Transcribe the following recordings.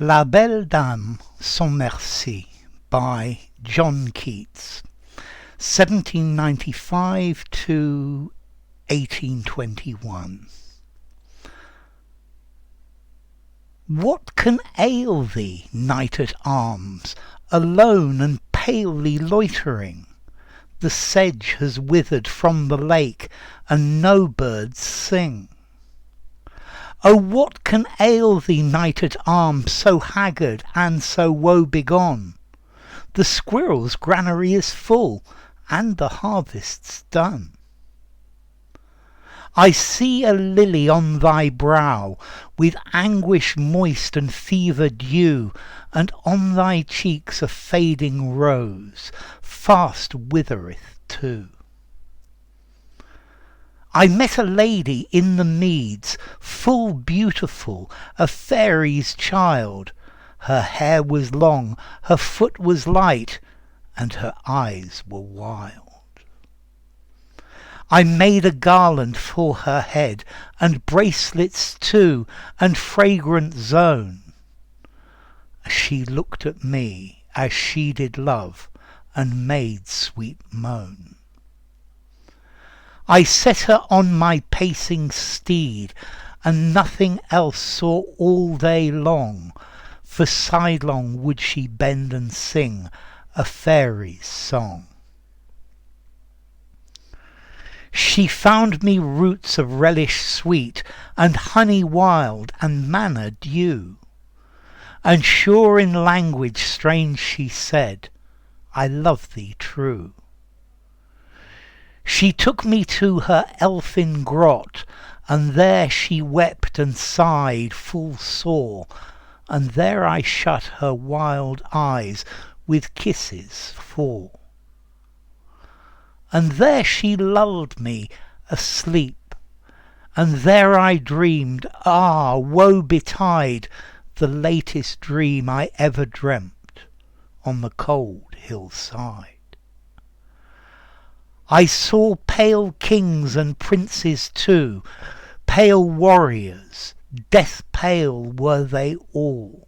La Belle Dame sans Merci by John Keats, 1795 to 1821. What can ail thee, knight at arms, alone and palely loitering? The sedge has withered from the lake, and no birds sing. Oh, what can ail thee, knight at arms, so haggard and so woe-begone? The squirrel's granary is full, and the harvest's done. I see a lily on thy brow, with anguish moist and fever dew, and on thy cheeks a fading rose, fast withereth too. I met a lady in the meads, full beautiful, a faery's child. Her hair was long, her foot was light, and her eyes were wild. I made a garland for her head, and bracelets too, and fragrant zone. She looked at me as she did love, and made sweet moan. I set her on my pacing steed, and nothing else saw all day long, for sidelong would she bend and sing a faery's song. She found me roots of relish sweet, and honey wild, and manna dew, and sure in language strange she said, I love thee true. She took me to her elfin grot, and there she wept and sighed full sore, and there I shut her wild eyes with kisses four. And there she lulled me asleep, and there I dreamed, ah, woe betide, the latest dream I ever dreamt on the cold hillside. I saw pale kings and princes too, pale warriors, death pale were they all.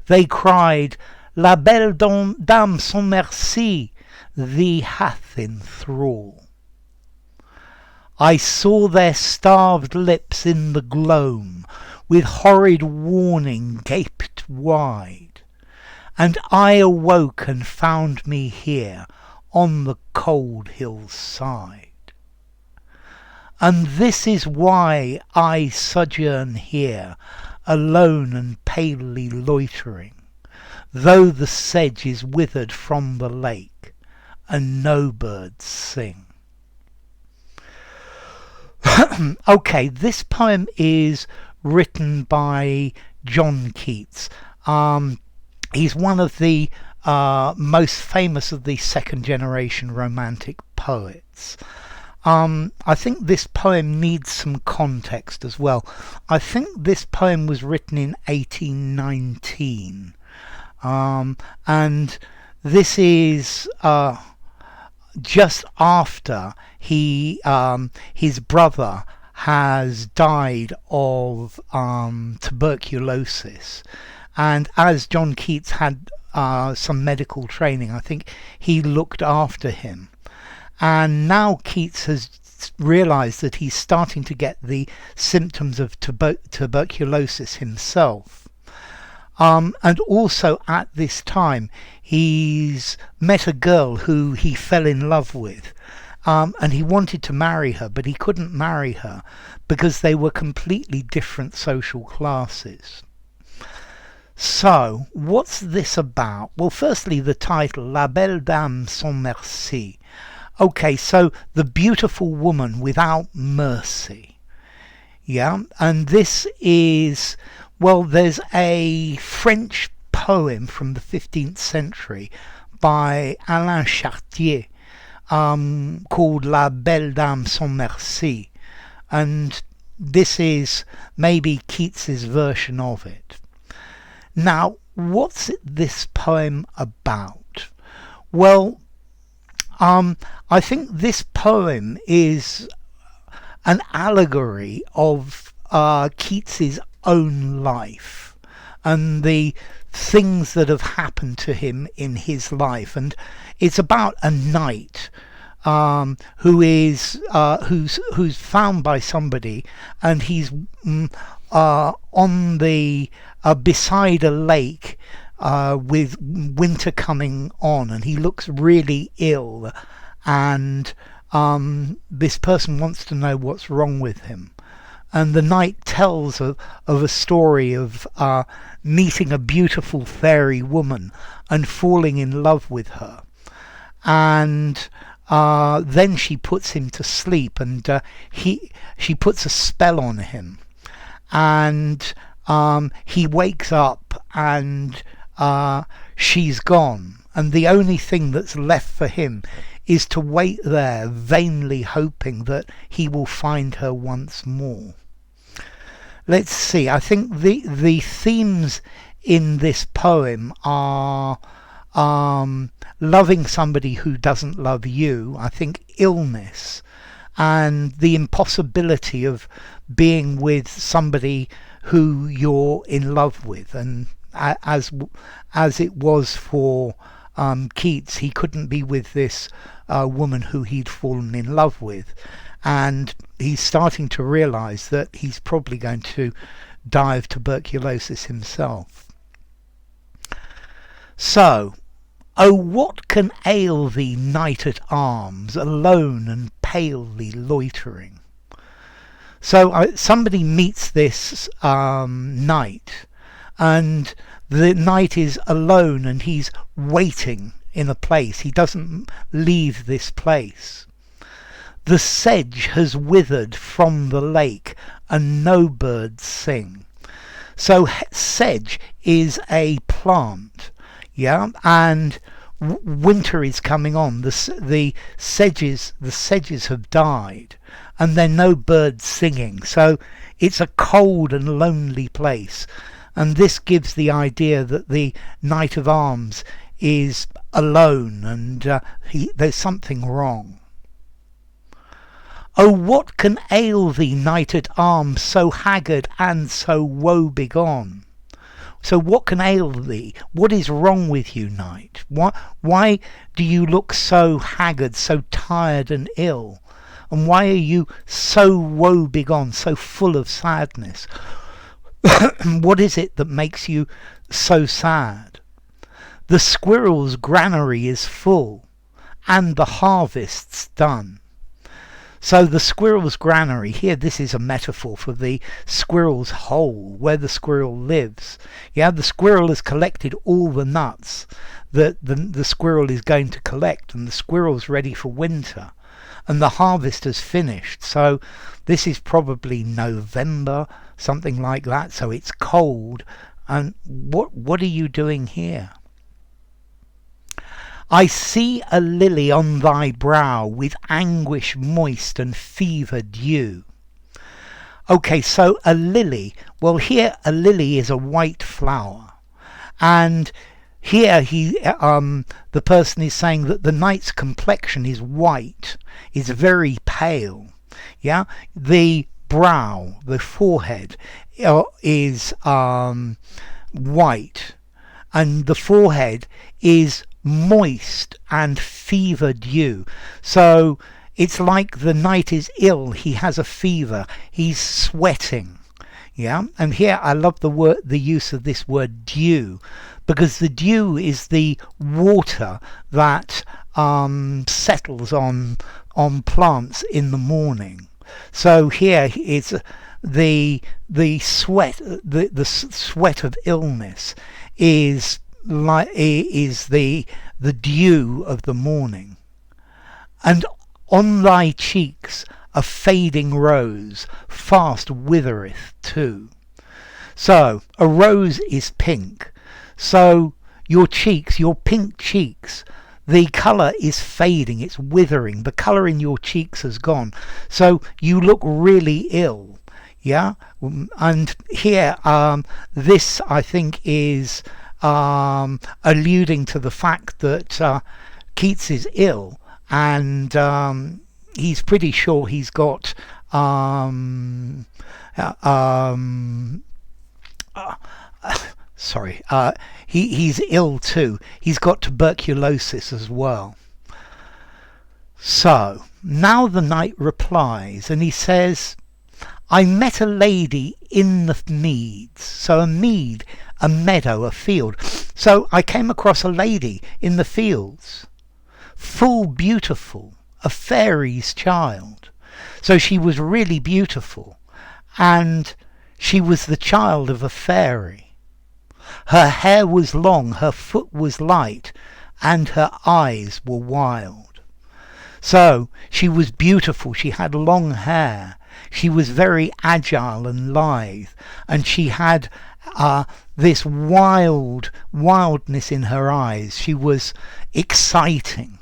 They cried, La Belle Dame sans Merci, thee hath in thrall. I saw their starved lips in the gloam, with horrid warning gaped wide, and I awoke and found me here on the cold hillside. And this is why I sojourn here, alone and palely loitering, though the sedge is withered from the lake, and no birds sing. Okay, this poem is written by John Keats. He's one of the most famous of the second generation romantic poets. I think this poem needs some context as well. I think this poem was written in 1819, and this is just after his brother has died of tuberculosis, and as John Keats had some medical training, I think he looked after him. And now Keats has realised that he's starting to get the symptoms of tuberculosis himself. And also at this time, he's met a girl who he fell in love with. And he wanted to marry her, but he couldn't marry her because they were completely different social classes. So, what's this about? Well, firstly, the title, La Belle Dame sans Merci. Okay, so the beautiful woman without mercy. Yeah, and this is, well, there's a French poem from the 15th century by Alain Chartier called La Belle Dame sans Merci, and this is maybe Keats's version of it. Now, what's this poem about? Well, I think this poem is an allegory of Keats's own life. and the things that have happened to him in his life. And it's about a knight who's found by somebody, and he's on the beside a lake with winter coming on, and he looks really ill, and this person wants to know what's wrong with him. And the knight tells of a story of meeting a beautiful fairy woman and falling in love with her. And then she puts him to sleep, and she puts a spell on him. And he wakes up, and she's gone. And the only thing that's left for him is to wait there, vainly hoping that he will find her once more. Let's see, I think the themes in this poem are loving somebody who doesn't love you, I think illness, and the impossibility of being with somebody who you're in love with. And as it was for Keats, he couldn't be with this woman who he'd fallen in love with, and he's starting to realise that he's probably going to die of tuberculosis himself. So, oh, what can ail thee, knight at arms, alone and palely loitering? So somebody meets this knight, and the knight is alone, and he's waiting in a place. He doesn't leave this place. The sedge has withered from the lake, and no birds sing. So sedge is a plant, yeah, and winter is coming on. The sedges have died, and there are no birds singing. So it's a cold and lonely place, and this gives the idea that the knight of arms is alone, and there's something wrong. Oh, what can ail thee, knight at arms, so haggard and so woe-begone? So what can ail thee? What is wrong with you, knight? Why do you look so haggard, so tired and ill? And why are you so woe-begone, so full of sadness? What is it that makes you so sad? The squirrel's granary is full, and the harvest's done. So the squirrel's granary, here this is a metaphor for the squirrel's hole, where the squirrel lives. Yeah, the squirrel has collected all the nuts that the squirrel is going to collect, and the squirrel's ready for winter, and the harvest has finished. So this is probably November, something like that, so it's cold. And what are you doing here? I see a lily on thy brow, with anguish moist and fever dew. Okay, so a lily. Well, here a lily is a white flower, and here the person is saying that the knight's complexion is white, is very pale. Yeah, the brow, the forehead, is white, and the forehead is moist and fever dew. So it's like the knight is ill, he has a fever, he's sweating. Yeah, and here I love the use of this word dew, because the dew is the water that settles on plants in the morning. So here it's the sweat, the sweat of illness is the dew of the morning. And on thy cheeks a fading rose fast withereth too. So a rose is pink, so your cheeks, your pink cheeks, the colour is fading, it's withering, the colour in your cheeks has gone, so you look really ill. Yeah, and here this I think is alluding to the fact that Keats is ill, and he's pretty sure he's got he's ill too. He's got tuberculosis as well. So now the knight replies, and he says, I met a lady in the meads. So a mead, a meadow, a field. So I came across a lady in the fields, full beautiful, a fairy's child. So she was really beautiful, and she was the child of a fairy. Her hair was long, her foot was light, and her eyes were wild. So she was beautiful, she had long hair, she was very agile and lithe, and she had this wildness in her eyes. She was exciting.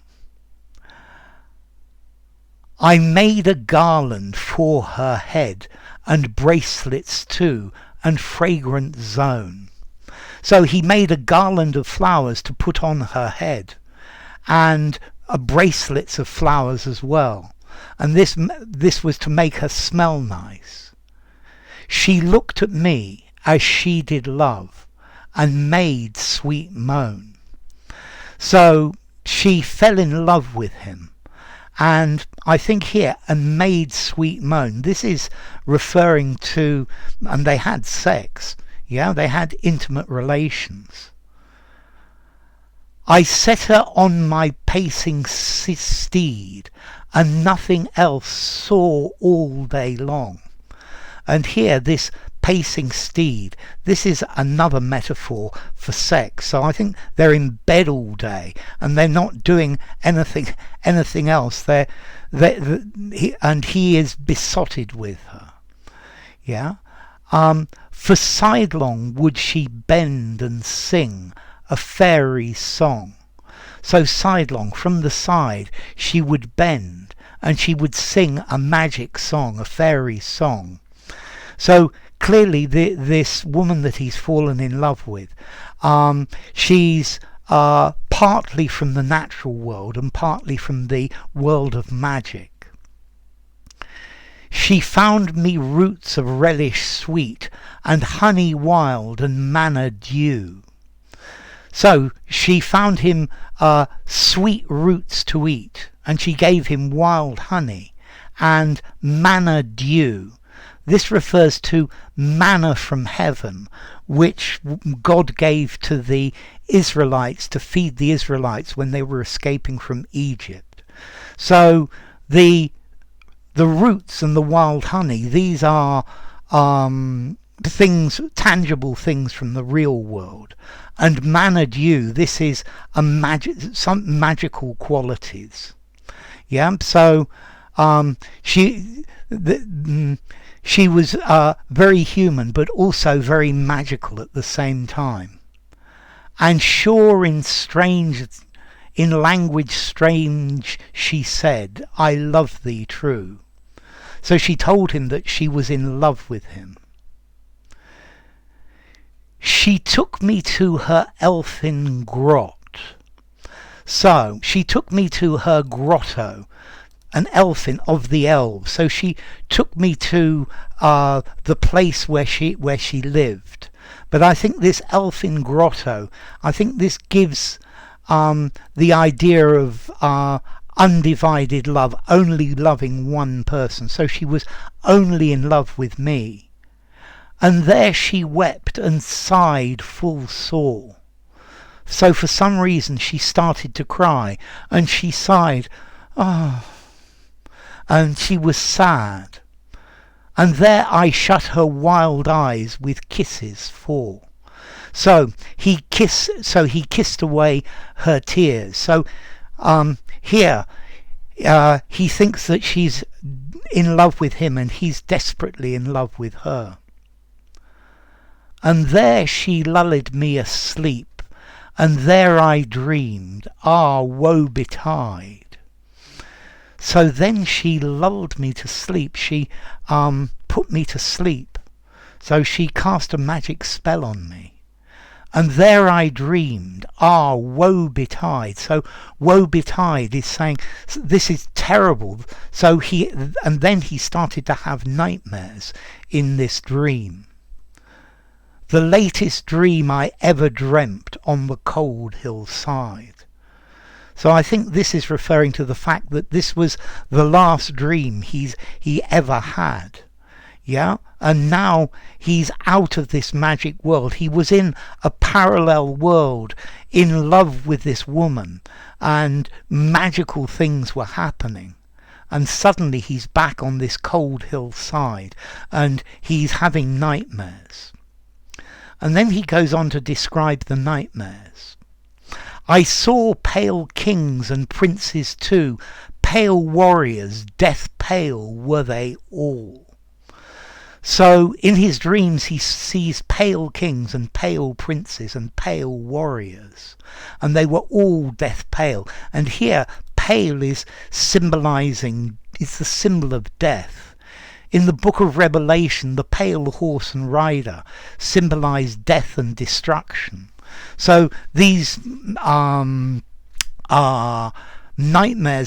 I made a garland for her head, and bracelets too, and fragrant zone. So he made a garland of flowers to put on her head, and bracelets of flowers as well. And this was to make her smell nice. She looked at me as she did love, and made sweet moan. So she fell in love with him. And I think here, and made sweet moan, this is referring to, and they had sex, yeah, they had intimate relations. I set her on my pacing steed, and nothing else saw all day long. And here, this pacing steed, this is another metaphor for sex. So I think they're in bed all day and they're not doing anything else. And he is besotted with her. Yeah. For sidelong would she bend and sing a fairy song. So sidelong, from the side, she would bend and she would sing a magic song, a fairy song. So clearly this woman that he's fallen in love with, she's partly from the natural world and partly from the world of magic. She found me roots of relish sweet, and honey wild, and manna dew. So she found him sweet roots to eat, and she gave him wild honey and manna dew. This refers to manna from heaven, which God gave to the Israelites to feed the Israelites when they were escaping from Egypt. So the roots and the wild honey, these are things, tangible things from the real world. And manna dew, this is some magical qualities. Yeah, so she was very human, but also very magical at the same time. And sure in language strange, she said, I love thee true. So she told him that she was in love with him. She took me to her elfin grot. So she took me to her grotto, an elfin of the elves. So she took me to the place where she lived. But I think this elfin grotto, I think this gives the idea of undivided love, only loving one person. So she was only in love with me. And there she wept and sighed full sore. So for some reason she started to cry, and she sighed, oh, and she was sad. And there I shut her wild eyes with kisses for. So he kissed away her tears. So here he thinks that she's in love with him, and he's desperately in love with her. And there she lulled me asleep, and there I dreamed, woe betide. So then she lulled me to sleep, she put me to sleep. So she cast a magic spell on me. And there I dreamed, woe betide. So woe betide is saying, this is terrible. So then he started to have nightmares in this dream. the latest dream I ever dreamt on the cold hillside. So I think this is referring to the fact that this was the last dream he ever had. Yeah? And now he's out of this magic world. He was in a parallel world, in love with this woman, and magical things were happening. And suddenly he's back on this cold hillside, and he's having nightmares. And then he goes on to describe the nightmares. I saw pale kings and princes too, pale warriors, death pale were they all. So in his dreams he sees pale kings and pale princes and pale warriors, and they were all death pale. And here pale is symbolizing, it's the symbol of death. In the book of Revelation, the pale horse and rider symbolize death and destruction. So these nightmares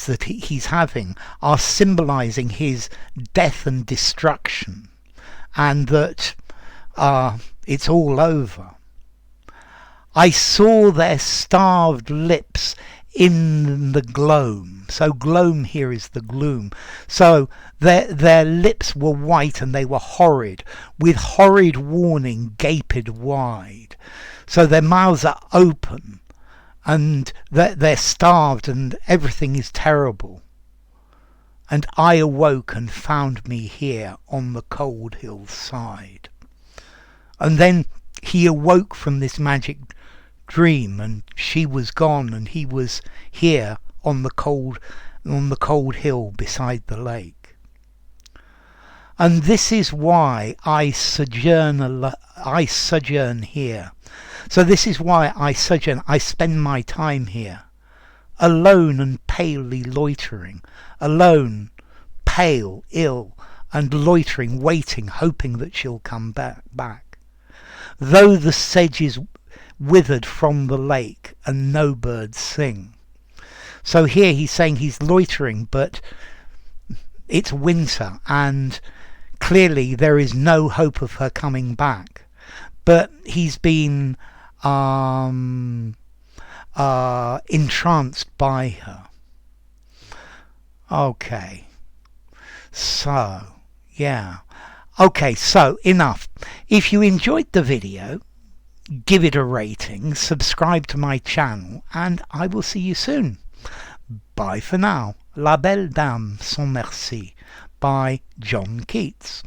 that he's having are symbolizing his death and destruction, and that it's all over. I saw their starved lips in the gloam. So gloam here is the gloom. So their lips were white and they were horrid, with horrid warning gaped wide. So their mouths are open, and they're starved, and everything is terrible. And I awoke and found me here on the cold hillside. And then he awoke from this magic dream, and she was gone, and he was here on the cold hill beside the lake. And this is why I sojourn here. So this is why I sojourn, I spend my time here, alone and palely loitering, alone, pale, ill, and loitering, waiting, hoping that she'll come back. Though the sedge is withered from the lake and no birds sing. So here he's saying he's loitering, but it's winter, and clearly there is no hope of her coming back. But he's been entranced by her. Okay. So, yeah. Okay, so enough. If you enjoyed the video, give it a rating, subscribe to my channel, and I will see you soon. Bye for now. La Belle Dame sans Merci by John Keats.